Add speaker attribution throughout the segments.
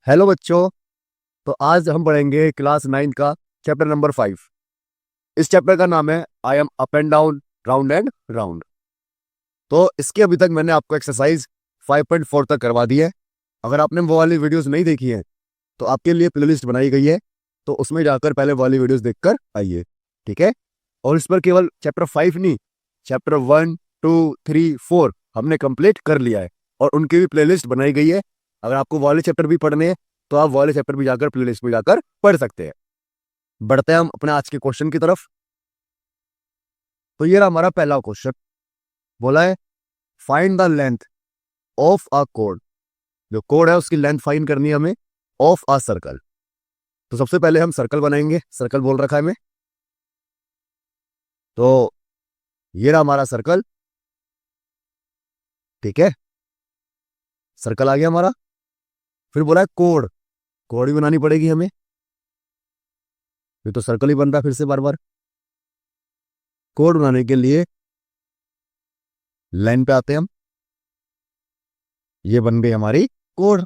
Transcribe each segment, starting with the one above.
Speaker 1: Hello बच्चों। तो आज हम पढ़ेंगे क्लास 9 का चैप्टर नंबर 5। इस चैप्टर का नाम है I am up and down round and round. तो इसकी अभी तक मैंने आपको एक्सरसाइज 5.4 तक करवा दी है। अगर आपने वो वाली वीडियोस नहीं देखी है तो आपके लिए प्लेलिस्ट बनाई गई है, तो उसमें जाकर पहले वाली वीडियोस देखकर आइए, ठीक है। और इस पर केवल चैप्टर 5 नहीं, चैप्टर 1, 2, 3, 4 हमने कंप्लीट कर लिया है और उनकी भी प्लेलिस्ट बनाई गई है। अगर आपको वाले चैप्टर भी पढ़ने हैं तो आप वाले चैप्टर भी जाकर प्लेलिस्ट में जाकर पढ़ सकते हैं। बढ़ते हैं हम अपने आज के क्वेश्चन की तरफ। तो ये रहा हमारा पहला क्वेश्चन। बोला है find the length of a code. जो कोड है उसकी लेंथ फाइंड करनी है हमें ऑफ अ सर्कल। तो सबसे पहले हम सर्कल बनाएंगे। सर्कल बोल रखा है हमें, तो ये रहा हमारा सर्कल, ठीक है। सर्कल आ गया हमारा। फिर बोला है कोड। कोड भी बनानी पड़ेगी हमें, ये तो सर्कल ही बन रहा है फिर से बार बार। कोड बनाने के लिए लाइन पे आते हैं हम। ये बन गई हमारी कोड।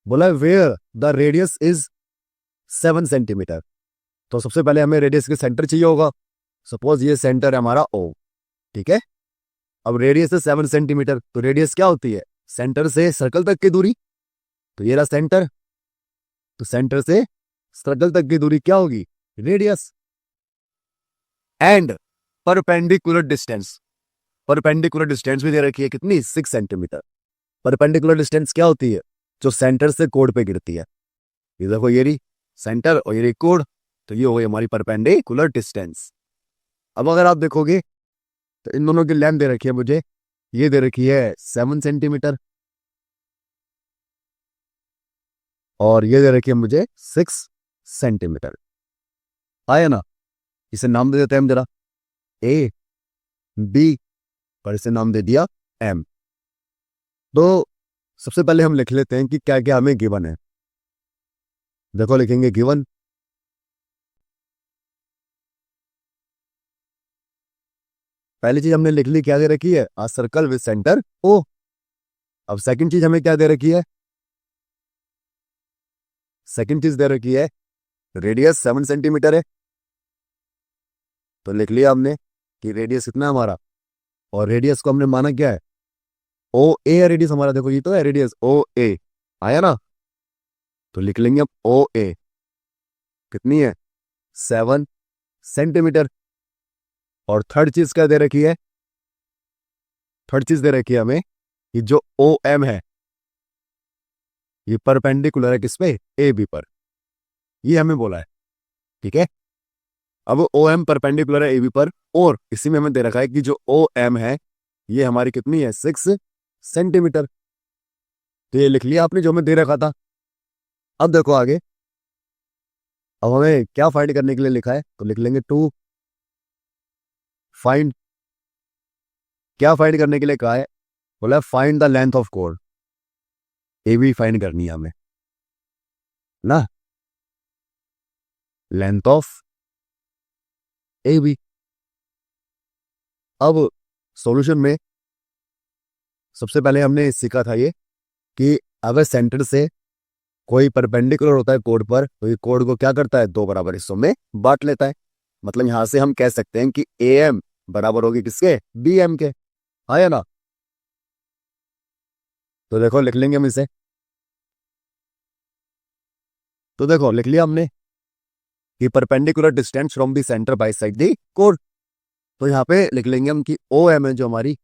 Speaker 1: बोला where the radius is 7 centimetre. तो सबसे पहले हमें रेडियस के सेंटर चाहिए होगा। सपोज ये सेंटर है हमारा ओ, ठीक है। अब रेडियस है 7 सेंटीमीटर, तो रेडियस क्या होती है? सेंटर से सर्कल तक की दूरी। तो ये रहा सेंटर, तो सेंटर से सर्कल तक की दूरी क्या होगी? Radius. And perpendicular distance. Perpendicular distance भी दे रखी है कितनी? 6 सेंटीमीटर। परपेंडिकुलर डिस्टेंस क्या होती है? जो सेंटर से कोड पे गिरती है। ये देखो, ये रही सेंटर और ये रही कोड, तो ये हो गई हमारी परपेंडिकुलर डिस्टेंस। अब अगर आप देखोगे तो इन दोनों की लेंथ दे रखी है मुझे, ये दे रखी है 7 सेंटीमीटर और ये दे रखी है मुझे 6 सेंटीमीटर। आया ना? इसे नाम दे देते हैं हम जरा, ए बी, पर इसे नाम दे दिया एम। तो सबसे पहले हम लिख लेते हैं कि क्या क्या हमें गिवन है। देखो लिखेंगे गिवन। पहली चीज हमने लिख ली, क्या दे रखी है? आ सर्कल विद सेंटर ओ। अब सेकंड चीज हमें क्या दे रखी है? सेकंड चीज दे रखी है रेडियस 7 सेंटीमीटर है। तो लिख लिया हमने कि रेडियस कितना है हमारा, और रेडियस को हमने माना क्या है? ओ ए है रेडियस हमारा। देखो ये तो है रेडियस ओ ए, आया ना? तो लिख लेंगे अब ओ ए कितनी है? 7 सेंटीमीटर। और थर्ड चीज क्या दे रखी है? थर्ड चीज दे रखी है हमें कि जो ओ एम है ये परपेंडिकुलर है किस पे? ए बी पर। ये हमें बोला है, ठीक है। अब ओ एम परपेंडिकुलर है ए बी पर, और इसी में हमें दे रखा है कि जो ओ एम है ये हमारी कितनी है? 6 सेंटीमीटर। तो ये लिख लिया आपने जो हमें दे रखा था। अब देखो आगे, अब हमें क्या फाइंड करने के लिए लिखा है, तो लिख लेंगे टू फाइंड। क्या फाइंड करने के लिए कहा है? बोला फाइंड द लेंथ ऑफ कोड। ए बी फाइंड करनी है हमें ना, लेंथ ऑफ ए बी। अब सॉल्यूशन में सबसे पहले हमने सीखा था ये कि अगर सेंटर से कोई परपेंडिकुलर होता है कोड पर, तो ये कोड को क्या करता है? दो बराबर हिस्सों में बांट लेता है। मतलब यहां से हम कह सकते हैं कि ए एम बराबर होगी किसके? बी एम के, आया ना? तो देखो लिख लेंगे हम इसे। तो देखो लिख लिया हमने कि perpendicular distance from the centre by side the code. तो यहाँ पे लिख लेंगे हम कि ओ एम है जो हमारी,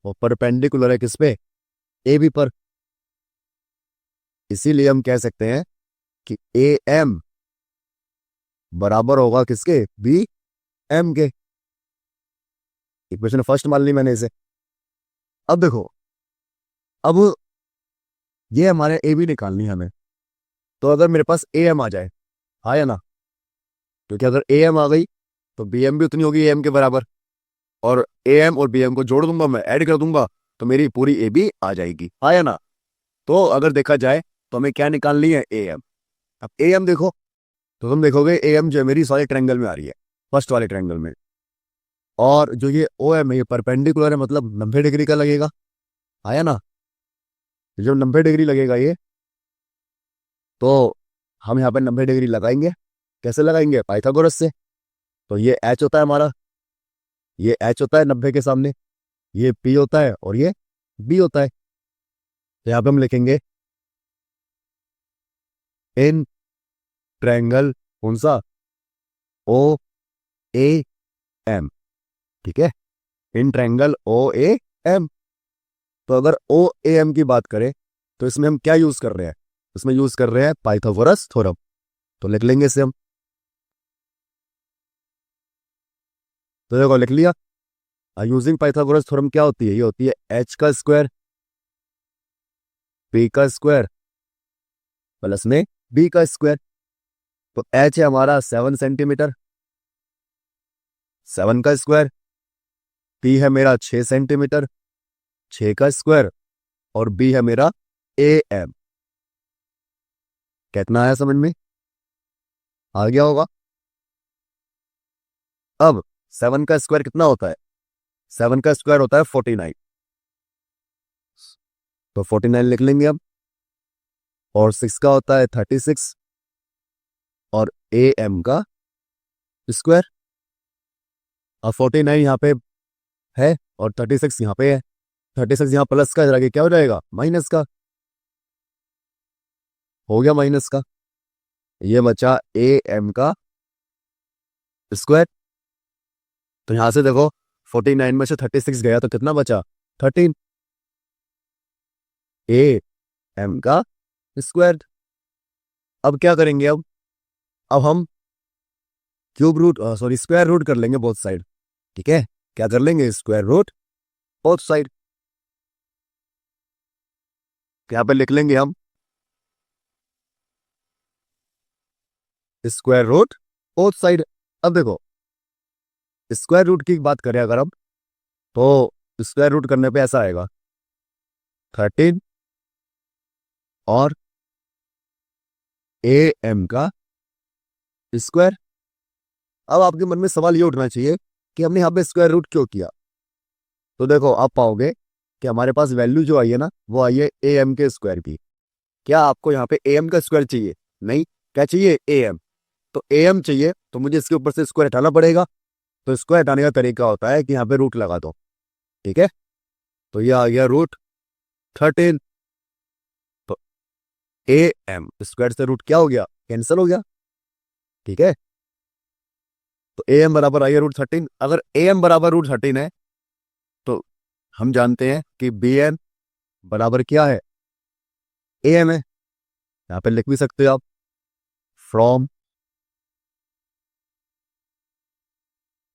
Speaker 1: वो परपेंडिकुलर है किस पे? ए बी पर। इसीलिए हम कह सकते हैं कि ए एम बराबर होगा किसके? बी एम के। इक्वेशन फर्स्ट मान ली मैंने इसे। अब देखो, अब ये हमारे ए बी निकालनी है हमें। तो अगर मेरे पास ए एम आ जाए, आया ना? क्योंकि अगर ए एम आ गई तो बी एम भी उतनी होगी ए एम के बराबर, और ए एम और बी एम को जोड़ दूंगा मैं, ऐड कर दूंगा, तो मेरी पूरी ए बी आ जाएगी, आया ना? तो अगर देखा जाए तो हमें क्या निकालनी है? A M. अब ए एम देखो, तो तुम देखोगे ए एम जो है मेरी सारे ट्रायंगल में आ रही है, फर्स्ट वाले ट्रायंगल में। और जो ये ओ एम है ये परपेंडिकुलर है, मतलब 90 डिग्री का लगेगा, आया ना? जब 90 डिग्री लगेगा ये, तो हम यहाँ पे 90 डिग्री लगाएंगे। कैसे लगाएंगे? पाइथागोरस से। तो ये एच होता है हमारा, ये एच होता है 90 के सामने, ये पी होता है और ये बी होता है। तो यहाँ पे हम लिखेंगे इन ट्रायंगल कौन सा? ओ ए एम। ठीक है, in triangle O A M. तो अगर ओ ए एम की बात करें तो इसमें हम क्या यूज कर रहे हैं? इसमें यूज कर रहे हैं पाइथागोरस थ्योरम। तो लिख लेंगे इसे हम। तो देखो लिख लिया। यूजिंग पाइथागोरस थ्योरम क्या होती है? ये होती है एच का स्क्वायर पी का स्क्वायर प्लस में बी का स्क्वायर। तो एच है हमारा 7 सेंटीमीटर, 7 का स्क्वायर। पी है मेरा 6 सेंटीमीटर, 6 का स्क्वायर। और बी है मेरा ए एम। कितना आया समझ में? आ गया होगा। अब 7 का स्क्वायर कितना होता है? 7 का स्क्वायर होता है 49। तो 49 लिख लेंगे अब। और 6 का होता है 36 और ए एम का स्क्वायर। अब 49 यहाँ पे है और 36 यहाँ पे है। 36 यहाँ प्लस का, इधर आगे क्या हो जाएगा? माइनस का। हो गया माइनस का। ये बचा ए एम का स्क्वायर। तो यहां से देखो 49 में से 36 गया तो कितना बचा? 13 ए एम का स्क्वायर। अब क्या करेंगे? अब हम cube root sorry square root कर लेंगे बोथ साइड। ठीक है, क्या कर लेंगे? Square root both side. यहाँ पे लिख लेंगे हम स्क्वायर रूट बोथ साइड। अब देखो स्क्वायर रूट की बात करें अगर हम, तो स्क्वायर रूट करने पे ऐसा आएगा 13 और ए एम का स्क्वायर। अब आपके मन में सवाल ये उठना चाहिए कि हमने यहाँ पे स्क्वायर रूट क्यों किया? तो देखो आप पाओगे कि हमारे पास वैल्यू जो आई है ना, वो आई है ए एम के स्क्वायर की। क्या आपको यहाँ पे ए एम का स्क्वायर चाहिए? नहीं, क्या चाहिए? A M. तो ए एम चाहिए तो मुझे इसके ऊपर से स्क्वायर हटाना पड़ेगा। तो स्क्वायर हटाने का तरीका होता है कि यहाँ पे रूट लगा दो। ठीक है, तो ये आ गया रूट 13। तो ए एम स्क्वायर से रूट क्या हो गया? कैंसिल हो गया। ठीक है, तो ए एम बराबर आई है रूट 13। अगर ए एम बराबर रूट 13 है तो हम जानते हैं कि बी एम बराबर क्या है? ए एम है। यहाँ पे लिख भी सकते हो आप, फ्रॉम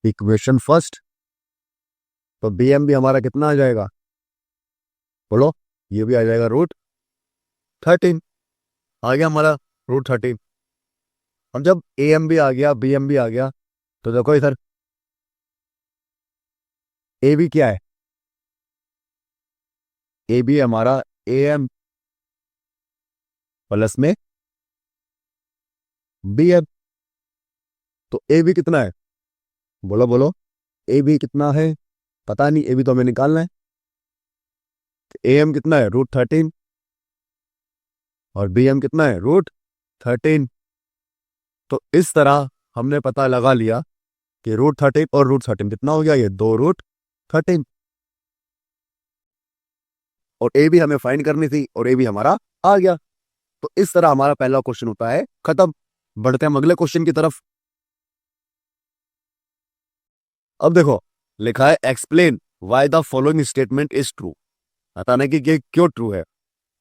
Speaker 1: इक्वेशन फर्स्ट। तो बी एम भी हमारा कितना आ जाएगा? बोलो। ये भी आ जाएगा रूट 13। आ गया हमारा रूट 13। अब जब ए एम भी आ गया बी एम भी आ गया तो देखो इधर ए बी क्या है? ए बी हमारा ए एम प्लस में बी एम। तो ए बी कितना है? बोलो बोलो। ए बी कितना है? पता नहीं, ए बी तो हमें निकालना है। ए एम कितना है? रूट 13। और बी एम कितना है? रूट 13। तो इस तरह हमने पता लगा लिया कि रूट 13 और रूट 13 कितना हो गया? ये 2 रूट 13। और ए भी हमें फाइंड करनी थी और ए भी हमारा आ गया। तो इस तरह हमारा पहला क्वेश्चन होता है खत्म। बढ़ते हैं हम अगले क्वेश्चन की तरफ। अब देखो लिखा है explain why the following statement is true. बताने की कि क्यों ट्रू है।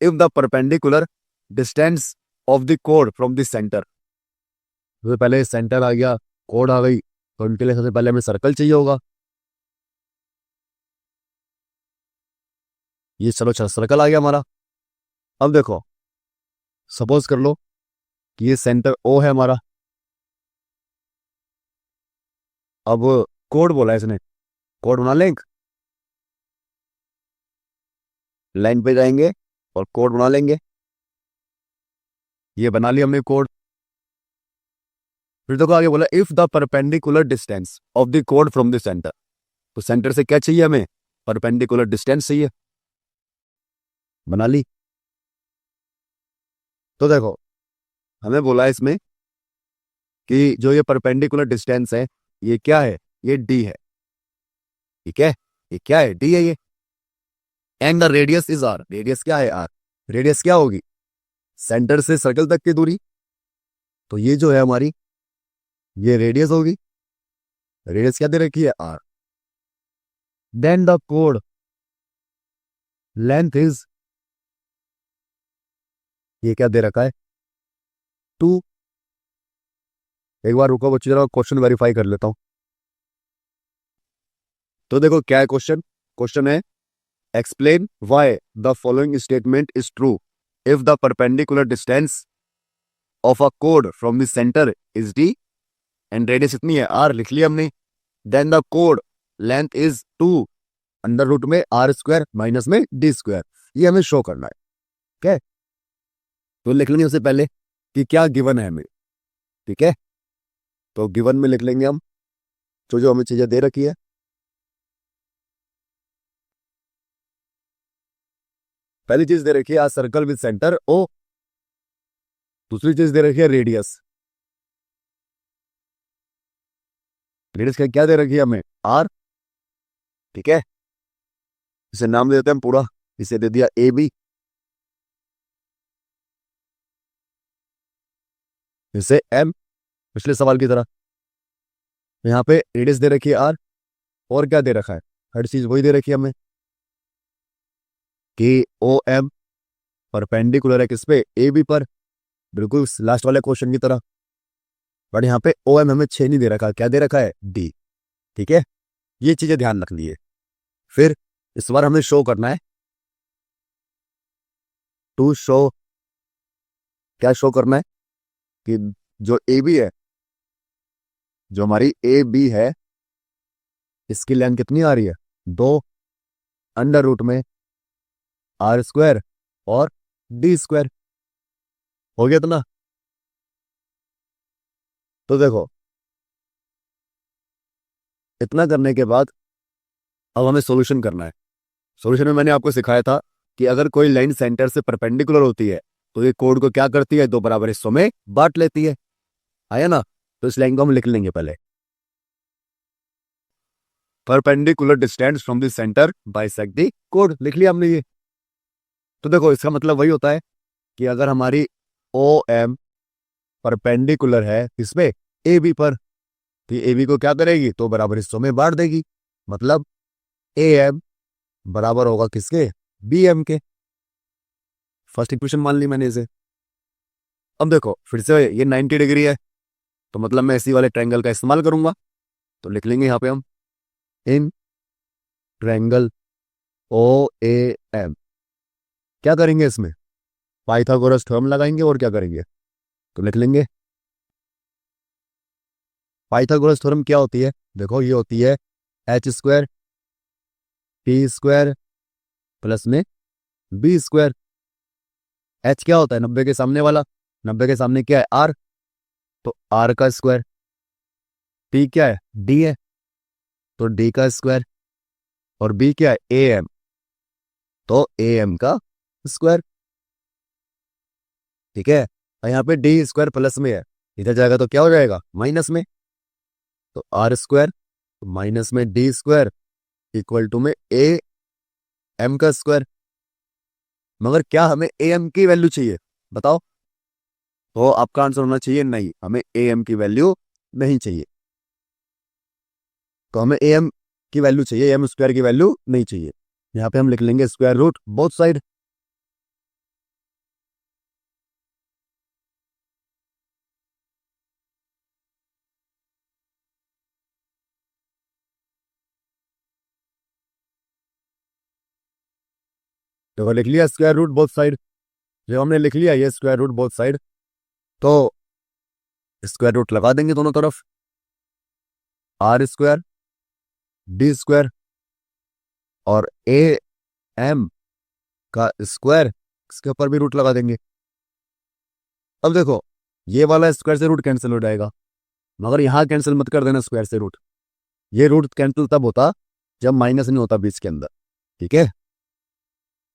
Speaker 1: If the perpendicular distance of the code from the centre. सबसे पहले सेंटर आ गया, कोड आ गई, तो उनके लिए सबसे पहले हमें सर्कल चाहिए होगा। ये चलो सर्कल आ गया हमारा। अब देखो सपोज कर लो कि ये सेंटर ओ है हमारा। अब कोड बोला है इसने, कोड बना लें। लाइन पे जाएंगे और कोड बना लेंगे। ये बना लिया हमने कोड। फिर देखो आगे बोला if the perpendicular distance of the code from the centre. तो सेंटर से क्या चाहिए हमें? परपेंडिकुलर डिस्टेंस चाहिए। बना ली। तो देखो हमें बोला है इसमें कि जो ये परपेंडिकुलर डिस्टेंस है ये क्या है, ये डी है। ठीक है, ये क्या है, डी है ये। And the radius is R, radius क्या है, आर। रेडियस क्या होगी, सेंटर से सर्कल तक की दूरी। तो ये जो है हमारी, ये रेडियस होगी। रेडियस क्या दे रखी है, आर। देन द कोड लेंथ इज, ये क्या दे रखा है, 2। एक बार रुको बच्चों, जरा क्वेश्चन वेरीफाई कर लेता हूं। तो देखो क्या है क्वेश्चन। क्वेश्चन है explain why the following statement is true if the perpendicular distance of a कोड from the centre is D and radius इतनी है, आर लिख लिया हमने। देन द कोड लेंथ इज 2 अंडर रूट में आर स्क्वायर माइनस में डी स्क्वायर। ये हमें शो करना है। ठीक है, तो लिख लेंगे उससे पहले कि क्या गिवन है हमें। ठीक है, तो गिवन में लिख लेंगे हम जो जो हमें चीजें दे रखी है। पहली चीज दे रखी है सर्कल विद सेंटर ओ। दूसरी चीज दे रखी है रेडियस। रेडियस का क्या दे रखी है हमें, आर। ठीक है, इसे नाम दे देते हैं हम पूरा। इसे दे दिया ए बी, इसे एम, पिछले सवाल की तरह। यहाँ पे रेडियस दे रखी है आर, और क्या दे रखा है, हर चीज वही दे रखी है हमें कि ओ एम परपेंडिकुलर है किस पे, ए बी पर, बिल्कुल लास्ट वाले क्वेश्चन की तरह। बट यहाँ पे ओ एम हमें 6 नहीं दे रखा, क्या दे रखा है, डी। ठीक है, ये चीजें ध्यान रखनी है। फिर इस बार हमें शो करना है, टू शो, क्या शो करना है कि जो ए बी है, जो हमारी ए बी है, इसकी लेंथ कितनी आ रही है, 2 अंडर रूट में आर स्क्वायर और डी स्क्वायर। हो गया इतना। तो देखो इतना करने के बाद अब हमें सॉल्यूशन करना है। सॉल्यूशन में मैंने आपको सिखाया था कि अगर कोई लाइन सेंटर से परपेंडिकुलर होती है तो ये कोड को क्या करती है, 2 बराबर हिस्सों में बांट लेती है। आया ना, तो इस लाइन को हम लिख लेंगे पहले। Perpendicular distance from the centre bisect the code, लिख लिया हमने ये। तो देखो इसका मतलब वही होता है कि अगर हमारी ओ एम परपेंडिकुलर है इसमें ए बी पर, तो ए बी को क्या करेगी, तो बराबर हिस्सों में बांट देगी। मतलब ए एम बराबर होगा किसके, बी एम के। फर्स्ट इक्वेशन मान ली मैंने इसे। अब देखो फिर से ये 90 डिग्री है, तो मतलब मैं इसी वाले ट्रायंगल का इस्तेमाल करूंगा। तो लिख लेंगे यहाँ पे हम in triangle O A M, क्या करेंगे इसमें, पाइथागोरस थ्योरम लगाएंगे और क्या करेंगे, तो लिख लेंगे पाइथागोरस थ्योरम क्या होती है। देखो ये होती है H square T square plus में बी स्क्वायर। एच क्या होता है, 90 के सामने वाला, 90 के सामने क्या है, आर, तो आर का स्क्वायर। टी क्या है, डी है, तो डी का स्क्वायर। और बी क्या है, ए एम, तो ए एम का स्क्वायर। ठीक है, और यहाँ पे डी स्क्वायर प्लस में है, इधर जाएगा तो क्या हो जाएगा, माइनस में। तो आर स्क्वायर माइनस में डी स्क्वायर इक्वल टू में ए एम का स्क्वायर। मगर क्या हमें ए एम की वैल्यू चाहिए, बताओ। तो आपका आंसर होना चाहिए नहीं, हमें ए एम की वैल्यू नहीं चाहिए। तो हमें ए एम की वैल्यू चाहिए, एम स्क्वायर की वैल्यू नहीं चाहिए। यहाँ पे हम लिख लेंगे स्क्वायर रूट बोथ साइड। देखो लिख लिया स्क्वायर रूट बोथ साइड। जब हमने लिख लिया ये स्क्वायर रूट बोथ साइड, तो स्क्वायर रूट लगा देंगे दोनों तरफ। आर स्क्वायर डी स्क्वायर और ए एम का स्क्वायर, इसके ऊपर भी रूट लगा देंगे। अब देखो ये वाला स्क्वायर से रूट कैंसिल हो जाएगा, मगर यहां कैंसिल मत कर देना स्क्वायर से रूट। ये रूट कैंसिल तब होता जब माइनस नहीं होता बीच के अंदर। ठीक है,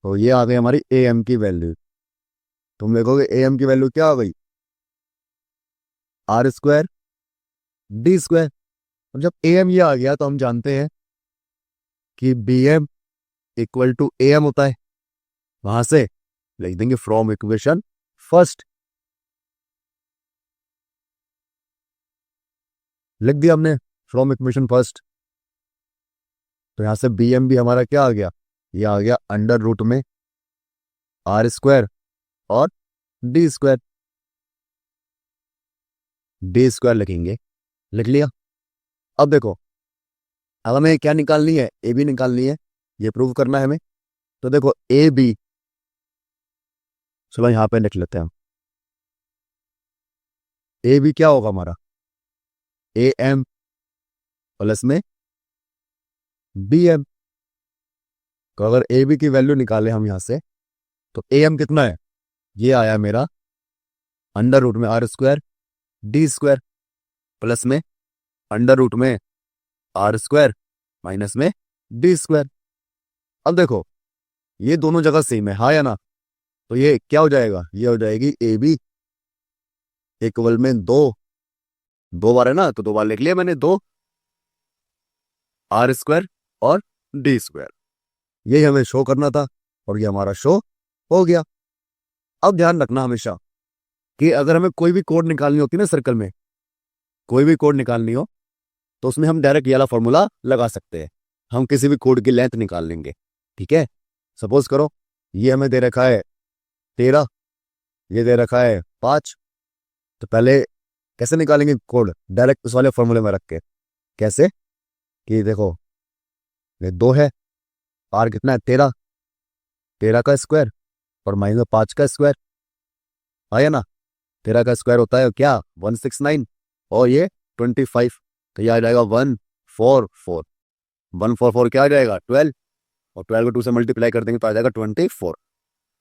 Speaker 1: तो ये आ गई हमारी ए एम की वैल्यू। तुम देखोगे ए एम की वैल्यू क्या आ गई, आर स्क्वायर डी स्क्वायर। और जब ए एम ये आ गया तो हम जानते हैं कि B M equal to A M होता है। वहां से लिख देंगे फ्रॉम इक्वेशन फर्स्ट, लिख दिया हमने फ्रॉम इक्वेशन फर्स्ट। तो यहां से बी एम भी हमारा क्या आ गया, ये आ गया अंडर रूट में आर स्क्वायर और डी स्क्वायर। डी स्क्वायर लिखेंगे, लिख लिया। अब देखो, अब हमें क्या निकालनी है, ए बी निकालनी है, ये प्रूव करना है हमें। तो देखो ए बी, चलो यहां पे लिख लेते हैं हम। ए बी क्या होगा हमारा, ए एम प्लस में बी एम। तो अगर ए बी की वैल्यू निकाले हम यहां से, तो ए एम कितना है, ये आया मेरा अंडर रूट में R square D square plus में अंडर रूट में आर स्क्वायर माइनस में डी स्क्वायर। अब देखो ये दोनों जगह सेम है, हाँ या ना, तो ये क्या हो जाएगा, ये हो जाएगी ए बी इक्वल में दो बार है ना, तो 2 बार लिख लिया मैंने, 2 आर स्क्वायर और डी स्क्वायर। यही हमें शो करना था और ये हमारा शो हो गया। अब ध्यान रखना हमेशा कि अगर हमें कोई भी कोड निकालनी होती है ना सर्कल में, कोई भी कोड निकालनी हो, तो उसमें हम डायरेक्ट ये वाला फॉर्मूला लगा सकते हैं। हम किसी भी कोड की लेंथ निकाल लेंगे, ठीक है। सपोज करो ये हमें दे रखा है 13, ये दे रखा है 5, तो पहले कैसे निकालेंगे कोड, डायरेक्ट उस वाले फॉर्मूले में रख के। कैसे कि देखो ये 2 है, आर कितना है 13, 13 का स्क्वायर और माइनस 5 का स्क्वायर, आया ना। 13 का स्क्वायर होता है क्या 169 और ये 25, तो ये आ जाएगा 144। 144 क्या आ जाएगा 12, और 12 को 2 से मल्टीप्लाई कर देंगे तो आ जाएगा 24।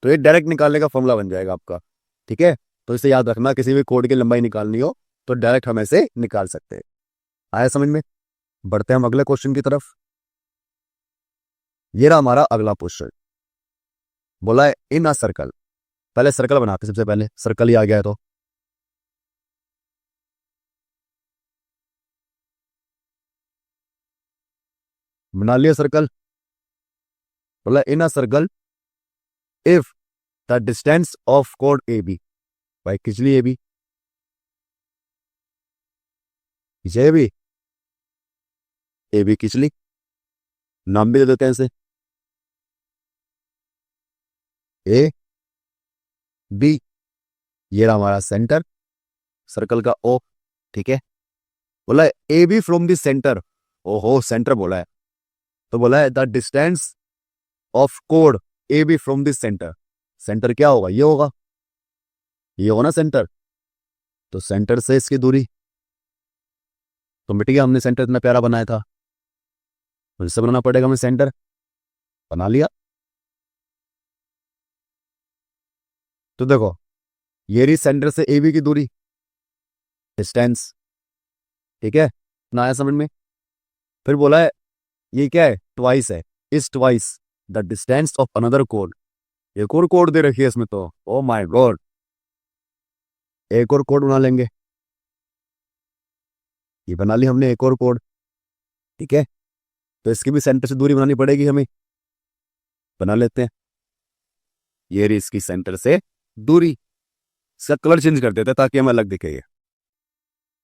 Speaker 1: तो ये डायरेक्ट निकालने का फॉर्मूला बन जाएगा आपका, ठीक है। तो इसे याद रखना, किसी भी कोड की लंबाई निकालनी हो तो डायरेक्ट हम ऐसे निकाल सकते हैं। आया समझ में। बढ़ते हैं हम अगले क्वेश्चन की तरफ। ये रहा हमारा अगला क्वेश्चन, बोला है इन अ सर्कल। पहले सर्कल बनाते, सबसे पहले सर्कल ही आ गया है तो बना लिया सर्कल। बोला in a circle if the distance of कोड ए बी, भाई खिंचली A B, A B, A B खिंचली, नाम भी दे देते हैं इसे ए बी। ये रहा हमारा सेंटर सर्कल का ओ, ठीक है। बोला है A B from the centre, ओहो सेंटर बोला है, तो बोला है द डिस्टेंस ऑफ कोड A B from the centre. Centre क्या होगा, ये होगा, ये होगा ना सेंटर। तो सेंटर से इसकी दूरी, तो मिट गया, हमने सेंटर इतना प्यारा बनाया था, फिर से बनाना पड़ेगा हमें सेंटर, बना लिया। तो देखो ये रही सेंटर से ए बी की दूरी, डिस्टेंस, ठीक है ना, आया समझ में। फिर बोला है ये क्या है, ट्वाइस है, इस twice the distance of another code. एक और कोड दे रखी है इसमें, तो ओ माय गॉड, एक और कोड बना लेंगे। ये बना ली हमने एक और कोड, ठीक है। तो इसकी भी सेंटर से दूरी बनानी पड़ेगी हमें, बना लेते हैं। ये रही इसकी सेंटर से दूरी। इसका कलर चेंज कर देते हैं ताकि हमें अलग दिखे। ये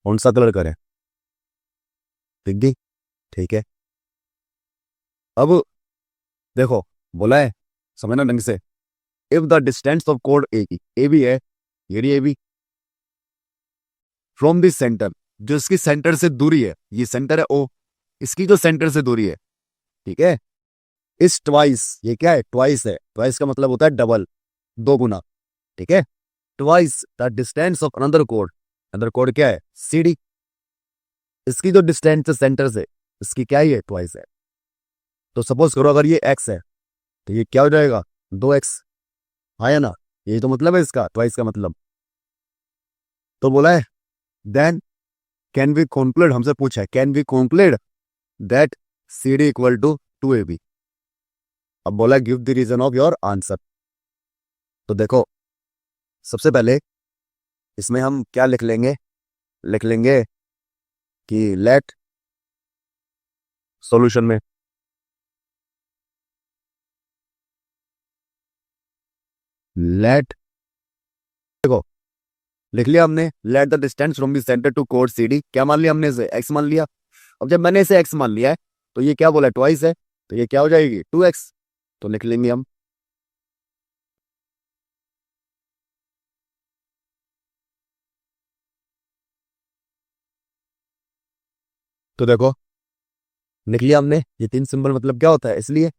Speaker 1: कौन सा कलर करें, दिख गई, ठीक है। अब देखो बोला है, समझना ढंग से, इफ द डिस्टेंस ऑफ कोड ए बी है, ये रही A B from this centre, जो इसकी सेंटर से दूरी है, ये सेंटर है ओ, इसकी जो सेंटर से दूरी है, ठीक है, इस ट्वाइस, ये क्या है ट्वाइस है, ट्वाइस का मतलब होता है डबल, 2 गुना, ठीक है। Twice the distance of another code, another code क्या है सी डी, इसकी जो डिस्टेंस है सेंटर से, इसकी क्या ही है ट्वाइस है। तो सपोज करो अगर ये एक्स है, तो ये क्या हो जाएगा 2x, आया ना, ये तो मतलब है इसका ट्वाइस का मतलब। तो बोला है देन कैन वी कॉन्क्लूड, हमसे पूछा है can we conclude that C D equal to 2ab। अब बोला give the reason of your answer. तो देखो सबसे पहले इसमें हम क्या लिख लेंगे, लिख लेंगे कि लेट सॉल्यूशन में लेट, देखो लिख लिया हमने, let the distance from the centre to कोड सी डी, क्या मान लिया हमने इसे, एक्स मान लिया। अब जब मैंने इसे एक्स मान लिया है तो ये क्या बोला, ट्वाइस है, तो ये क्या हो जाएगी 2x, तो लिख लेंगे हम। तो देखो लिख लिया हमने, ये 3 सिंबल मतलब क्या होता है, इसलिए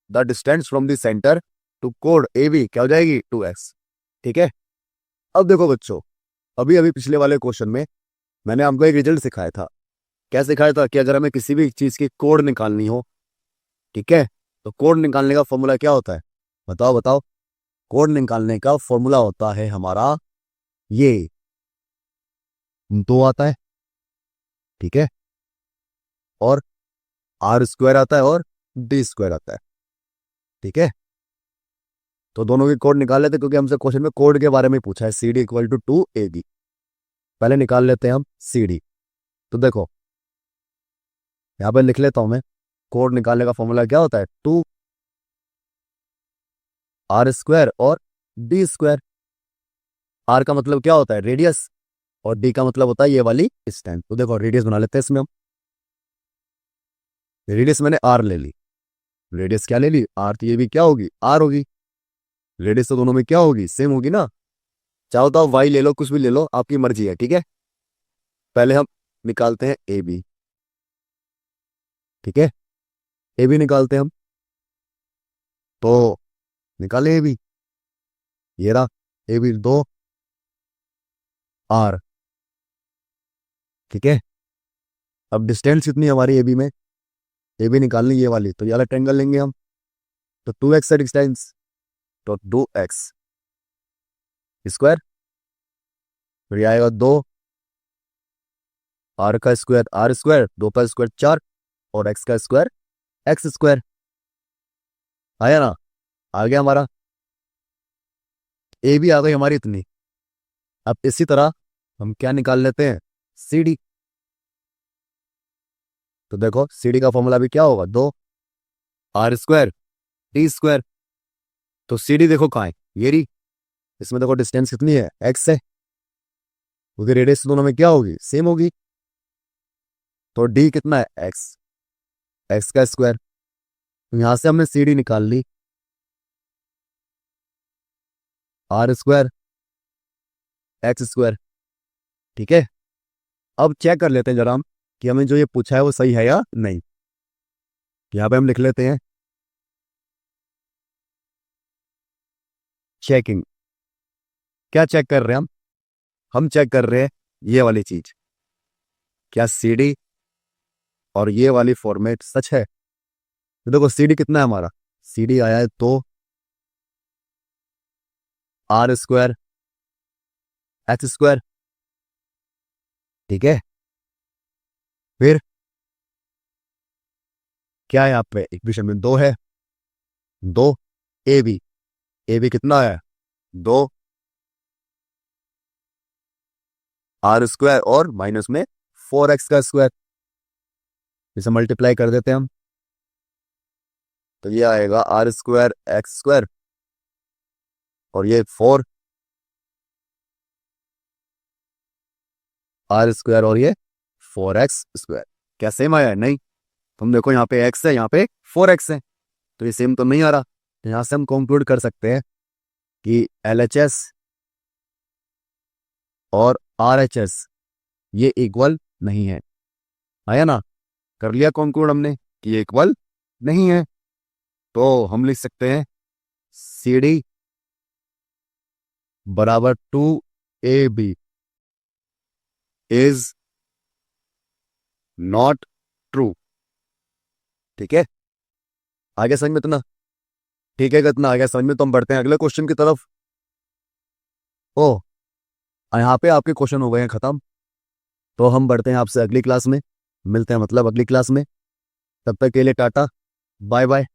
Speaker 1: the distance from the centre to कोड ए बी क्या हो जाएगी 2x। ठीक है, अब देखो बच्चों, अभी अभी पिछले वाले क्वेश्चन में मैंने आपको एक रिजल्ट सिखाया था। क्या सिखाया था कि अगर हमें किसी भी चीज की कोड निकालनी हो, ठीक है, तो कोड निकालने का फॉर्मूला क्या होता है, बताओ बताओ। कोड निकालने का फॉर्मूला होता है हमारा ये, दो आता है, ठीक है, और आर स्क्वायर आता है और डी स्क्वायर आता है, ठीक है। तो दोनों की कोड निकाल लेते हैं, क्योंकि हमसे क्वेश्चन में कोड के बारे में पूछा है, सी डी इक्वल टू 2ab। पहले निकाल लेते हैं हम सी डी। तो देखो यहां पर लिख लेता हूं मैं, कोड निकालने का फॉर्मूला क्या होता है, 2r² और डी स्क्वायर। आर का मतलब क्या होता है, रेडियस, और डी का मतलब होता है ये वाली डिस्टेंस। तो देखो रेडियस बना लेते हैं इसमें हम, रेडियस मैंने आर ले ली, रेडियस क्या ले ली, आर, तो ये भी क्या होगी, आर होगी। रेडियस तो दोनों में क्या होगी, सेम होगी ना। चाहो तो आप वाई ले लो, कुछ भी ले लो, आपकी मर्जी है, ठीक है। पहले हम निकालते हैं ए बी, ठीक है, ए बी निकालते हैं हम। तो निकाले ए बी, ये रहा ए बी 2r, ठीक है। अब डिस्टेंस कितनी है हमारी ए बी में, ए बी निकालनी ये वाली, तो ये वाला ट्रायंगल लेंगे हम। तो 2x है डिस्टेंस, तो 2x स्क्वायर, फिर ये आएगा 2 आर का स्क्वायर, आर स्क्वायर, 2 का स्क्वायर 4, और एक्स का स्क्वायर एक्स स्क्वायर। आया ना, आ गया हमारा, ए भी आ गई हमारी इतनी। अब इसी तरह हम क्या निकाल लेते हैं, सी डी। तो देखो सी डी का फॉर्मूला भी क्या होगा, 2r² डी स्क्वायर। तो सी डी देखो कहाँ है, ये रही, इसमें देखो डिस्टेंस कितनी है, एक्स है, क्योंकि रेडियस दोनों में क्या होगी, सेम होगी। तो डी कितना है, एक्स, एक्स का स्क्वायर। तो यहां से हमने सी डी निकाल ली, r² एक्स स्क्वायर, ठीक है। अब चेक कर लेते हैं जरा हम कि हमें जो ये पूछा है वो सही है या नहीं। यहां पे हम लिख लेते हैं चेकिंग। क्या चेक कर रहे हैं हम चेक कर रहे हैं ये वाली चीज, क्या सी डी और ये वाली फॉर्मेट सच है। तो देखो सी डी कितना है हमारा, सी डी आया है तो r² एक्स स्क्वायर, ठीक है। फिर क्या है यहाँ पे इक्वेशन में, 2 है, 2 ए बी कितना है, 2 r² और माइनस में 4x का स्क्वायर, इसे मल्टीप्लाई कर देते हैं हम। तो ये आएगा r² एक्स स्क्वायर, और ये 4 r² और ये 4x स्क्वायर। क्या सेम आया है, नहीं। तुम देखो यहाँ पे x है, यहाँ पे 4x है, तो ये सेम तो नहीं आ रहा। तो यहाँ से हम कंक्लूड कर सकते हैं कि LHS और RHS ये इक्वल नहीं है। आया ना, कर लिया कंक्लूड हमने कि ये इक्वल नहीं है। तो हम लिख सकते हैं सी डी बराबर 2ab इज नॉट ट्रू, ठीक है। आगे समझ में इतना, ठीक है, कितना आ गया समझ में। तो हम बढ़ते हैं अगले क्वेश्चन की तरफ। ओ, यहाँ पे आपके क्वेश्चन हो गए हैं खत्म। तो हम बढ़ते हैं आपसे अगली क्लास में, मिलते हैं मतलब अगली क्लास में। तब तक के लिए टाटा, बाय बाय।